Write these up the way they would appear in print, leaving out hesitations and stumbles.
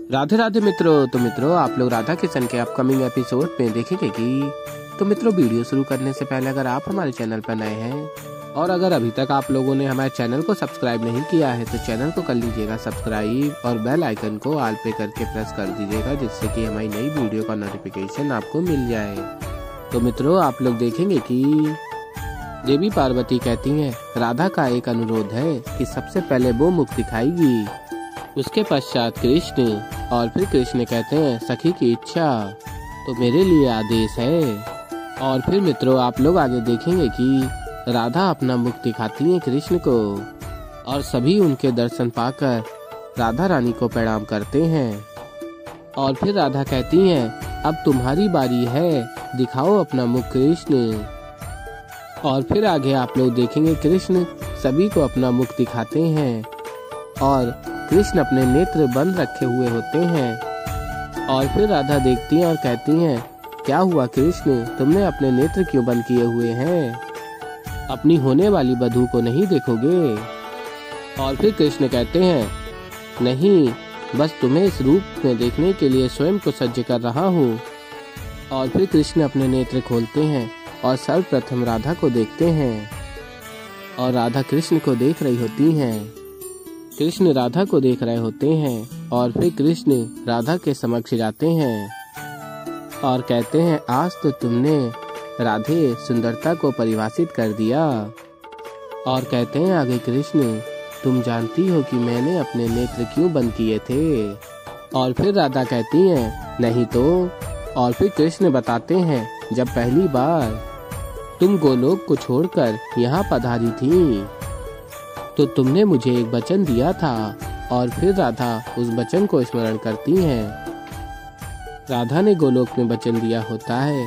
राधे राधे मित्रों। तो मित्रों, आप लोग राधा किशन के अपकमिंग एपिसोड में देखेंगे कि तो मित्रों, वीडियो शुरू करने से पहले अगर आप हमारे चैनल पर नए हैं और अगर अभी तक आप लोगों ने हमारे चैनल को सब्सक्राइब नहीं किया है तो चैनल को कर लीजिएगा सब्सक्राइब और बेल आइकन को ऑल पे करके प्रेस कर दीजिएगा, जिससे कि हमारी नई वीडियो का नोटिफिकेशन आपको मिल जाए। तो मित्रों, आप लोग देखेंगे कि देवी पार्वती कहती हैं राधा का एक अनुरोध है कि सबसे पहले वो मुख दिखाएगी, उसके पश्चात कृष्ण, और फिर कृष्ण कहते हैं सखी की इच्छा तो मेरे लिए आदेश है। और फिर मित्रों, आप लोग आगे देखेंगे कि राधा अपना मुख दिखाती है कृष्ण को और सभी उनके दर्शन पाकर राधा रानी को प्रणाम करते हैं। और फिर राधा कहती हैं अब तुम्हारी बारी है, दिखाओ अपना मुख कृष्ण। और फिर आगे आप लोग देखेंगे कृष्ण सभी को अपना मुख दिखाते हैं और कृष्ण अपने नेत्र बंद रखे हुए होते हैं। और फिर राधा देखती हैं और कहती हैं क्या हुआ कृष्ण, तुमने अपने नेत्र क्यों बंद किए हुए हैं? अपनी होने वाली वधू को नहीं देखोगे? और फिर कृष्ण कहते हैं नहीं, बस तुम्हें इस रूप में देखने के लिए स्वयं को सज्ज कर रहा हूँ। और फिर कृष्ण अपने नेत्र खोलते हैं और सर्वप्रथम राधा को देखते हैं और राधा कृष्ण को देख रही होती हैं। कृष्ण राधा को देख रहे होते हैं और फिर कृष्ण राधा के समक्ष जाते हैं और कहते हैं आज तो तुमने राधे सुंदरता को परिभाषित कर दिया। और कहते हैं आगे कृष्ण तुम जानती हो कि मैंने अपने नेत्र क्यों बंद किए थे? और फिर राधा कहती हैं नहीं तो। और फिर कृष्ण बताते हैं जब पहली बार तुम गोलोक को छोड़कर यहाँ पधारी थी तो तुमने मुझे एक वचन दिया था। और फिर राधा उस वचन को स्मरण करती हैं। राधा ने गोलोक में वचन दिया होता है,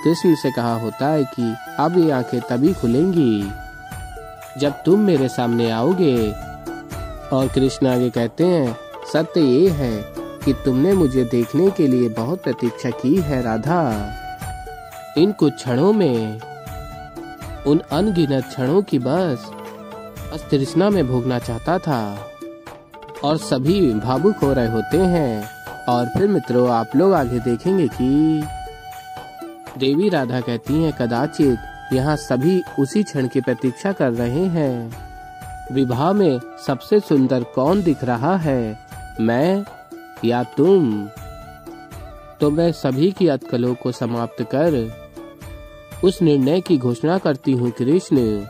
कृष्ण से कहा होता है कि अब ये आंखें तभी खुलेंगी जब तुम मेरे सामने आओगे। और कृष्ण आगे कहते हैं सत्य ये है कि तुमने मुझे देखने के लिए बहुत प्रतीक्षा की है राधा। इन कुछ क्षणों में, उन अनगिनत क्षणों की बस तृष्णा में भोगना चाहता था। और सभी भावुक हो रहे होते हैं। और फिर मित्रों, आप लोग आगे देखेंगे कि देवी राधा कहती हैं कदाचित यहाँ सभी उसी क्षण की प्रतीक्षा कर रहे हैं। विवाह में सबसे सुंदर कौन दिख रहा है, मैं या तुम? तो मैं सभी की अटकलों को समाप्त कर उस निर्णय की घोषणा करती हूँ कृष्ण,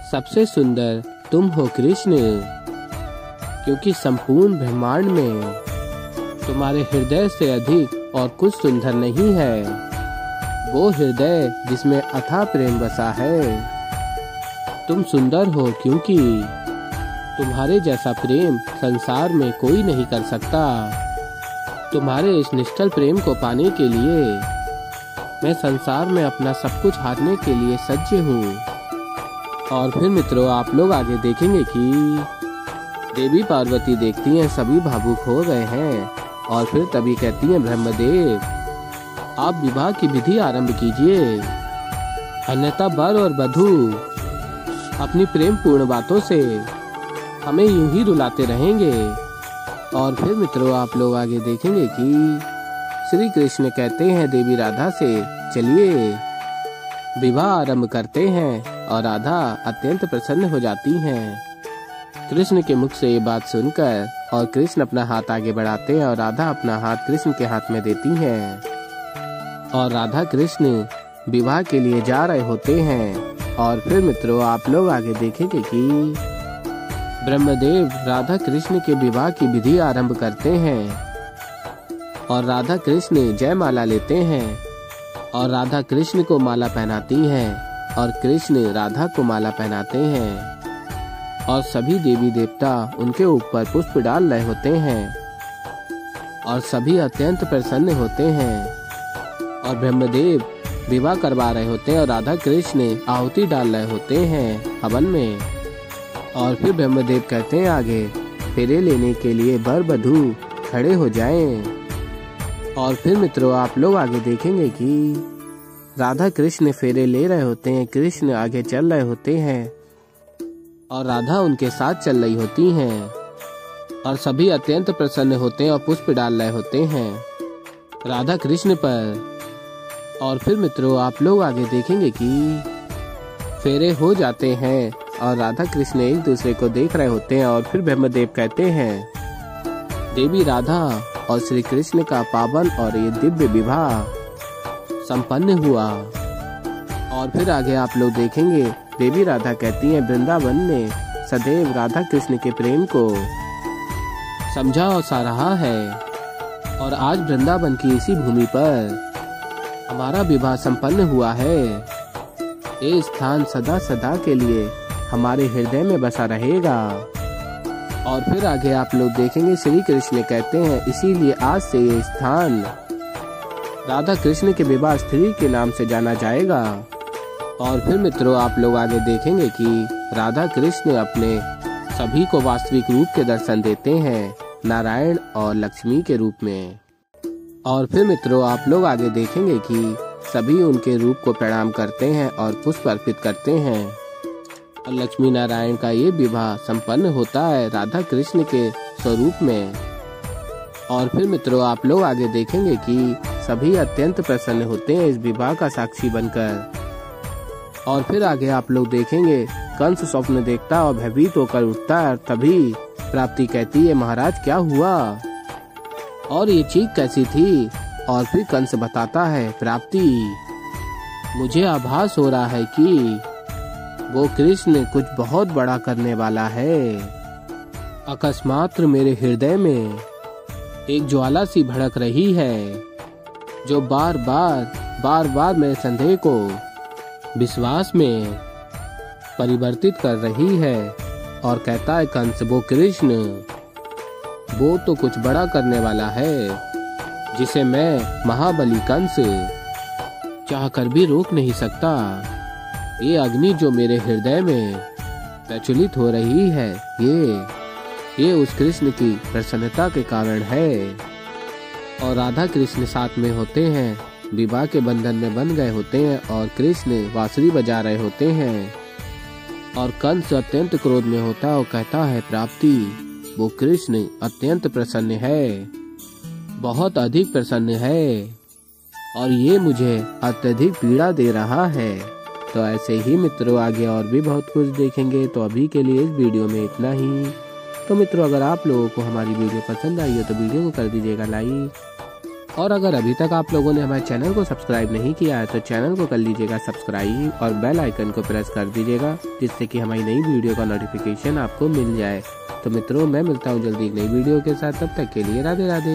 सबसे सुंदर तुम हो कृष्ण, क्योंकि संपूर्ण ब्रह्मांड में तुम्हारे हृदय से अधिक और कुछ सुंदर नहीं है। वो हृदय जिसमें अथाह प्रेम बसा है। तुम सुंदर हो क्योंकि तुम्हारे जैसा प्रेम संसार में कोई नहीं कर सकता। तुम्हारे इस निश्चल प्रेम को पाने के लिए मैं संसार में अपना सब कुछ हारने के लिए सज्ज हूँ। और फिर मित्रों, आप लोग आगे देखेंगे कि देवी पार्वती देखती हैं सभी भावुक हो गए हैं और फिर तभी कहती हैं ब्रह्मदेव आप विवाह की विधि आरंभ कीजिए, अन्यथा वर और वधू अपनी प्रेम पूर्ण बातों से हमें यूं ही रुलाते रहेंगे। और फिर मित्रों, आप लोग आगे देखेंगे कि श्री कृष्ण कहते हैं देवी राधा से चलिए विवाह आरंभ करते हैं। और राधा अत्यंत प्रसन्न हो जाती हैं कृष्ण के मुख से ये बात सुनकर। और कृष्ण अपना हाथ आगे बढ़ाते हैं और राधा अपना हाथ कृष्ण के हाथ में देती हैं और राधा कृष्ण विवाह के लिए जा रहे होते हैं। और फिर मित्रों, आप लोग आगे देखेंगे कि ब्रह्मदेव राधा कृष्ण के विवाह की विधि आरंभ करते हैं और राधा कृष्ण जयमाला लेते हैं और राधा कृष्ण को माला पहनाती हैं और कृष्ण राधा को माला पहनाते हैं और सभी देवी देवता उनके ऊपर पुष्प डाल रहे होते हैं और सभी अत्यंत प्रसन्न होते हैं। और ब्रह्मदेव विवाह करवा रहे होते हैं और राधा कृष्ण आहुति डाल रहे होते हैं हवन में। और फिर ब्रह्मदेव कहते हैं आगे फेरे लेने के लिए वर वधू खड़े हो जाएं। और फिर मित्रों, आप लोग आगे देखेंगे कि राधा कृष्ण फेरे ले रहे होते हैं, कृष्ण आगे चल रहे होते हैं और राधा उनके साथ चल रही होती हैं। और सभी अत्यंत प्रसन्न होते हैं और पुष्प डाल रहे होते हैं राधा कृष्ण पर। और फिर मित्रों आप लोग आगे देखेंगे कि फेरे हो जाते हैं और राधा कृष्ण एक दूसरे को देख रहे होते हैं। और फिर ब्रह्मदेव कहते हैं, देवी राधा और श्री कृष्ण का पावन और ये दिव्य विवाह संपन्न हुआ। और फिर आगे आप लोग देखेंगे देवी राधा कहती हैं, वृंदावन ने सदैव राधा कृष्ण के प्रेम को समझा और सराहा है और आज वृंदावन की इसी भूमि पर हमारा विवाह संपन्न हुआ है। ये स्थान सदा सदा के लिए हमारे हृदय में बसा रहेगा। और फिर आगे आप लोग देखेंगे श्री कृष्ण कहते हैं, इसीलिए आज से ये स्थान राधा कृष्ण के विवाह स्त्री के नाम से जाना जाएगा। और फिर मित्रों आप लोग आगे देखेंगे कि राधा कृष्ण अपने सभी को वास्तविक रूप के दर्शन देते हैं, नारायण और लक्ष्मी के रूप में। और फिर मित्रों आप लोग आगे देखेंगे कि सभी उनके रूप को प्रणाम करते हैं और पुष्प अर्पित करते हैं और लक्ष्मी नारायण का ये विवाह संपन्न होता है राधा कृष्ण के स्वरूप में। और फिर मित्रों आप लोग आगे देखेंगे कि सभी अत्यंत प्रसन्न होते हैं इस विवाह का साक्षी बनकर। और फिर आगे आप लोग देखेंगे कंस स्वप्न देखता और भयभीत होकर उठता है। तभी प्राप्ति कहती है, महाराज क्या हुआ और ये चीख कैसी थी? और फिर कंस बताता है, प्राप्ति मुझे आभास हो रहा है कि वो कृष्ण कुछ बहुत बड़ा करने वाला है। अकस्मात मेरे हृदय में एक ज्वाला सी भड़क रही है जो बार बार मेरे संदेह को विश्वास में परिवर्तित कर रही है। और कहता है कंस, वो कृष्ण वो तो कुछ बड़ा करने वाला है जिसे मैं महाबली कंस चाहकर भी रोक नहीं सकता। ये अग्नि जो मेरे हृदय में प्रज्वलित हो रही है ये उस कृष्ण की प्रसन्नता के कारण है। और राधा कृष्ण साथ में होते हैं, विवाह के बंधन में बंध गए होते हैं और कृष्ण बांसुरी बजा रहे होते हैं। और कंस अत्यंत क्रोध में होता है और कहता है, प्राप्ति वो कृष्ण अत्यंत प्रसन्न है, बहुत अधिक प्रसन्न है और ये मुझे अत्यधिक पीड़ा दे रहा है। तो ऐसे ही मित्रों आगे और भी बहुत कुछ देखेंगे। तो अभी के लिए इस वीडियो में इतना ही। तो मित्रों अगर आप लोगों को हमारी वीडियो पसंद आई हो तो वीडियो को कर दीजिएगा लाइक। और अगर अभी तक आप लोगों ने हमारे चैनल को सब्सक्राइब नहीं किया है तो चैनल को कर लीजिएगा सब्सक्राइब और बेल आइकन को प्रेस कर दीजिएगा, जिससे कि हमारी नई वीडियो का नोटिफिकेशन आपको मिल जाए। तो मित्रों मैं मिलता हूँ जल्दी एक नई वीडियो के साथ, तब तक के लिए राधे राधे।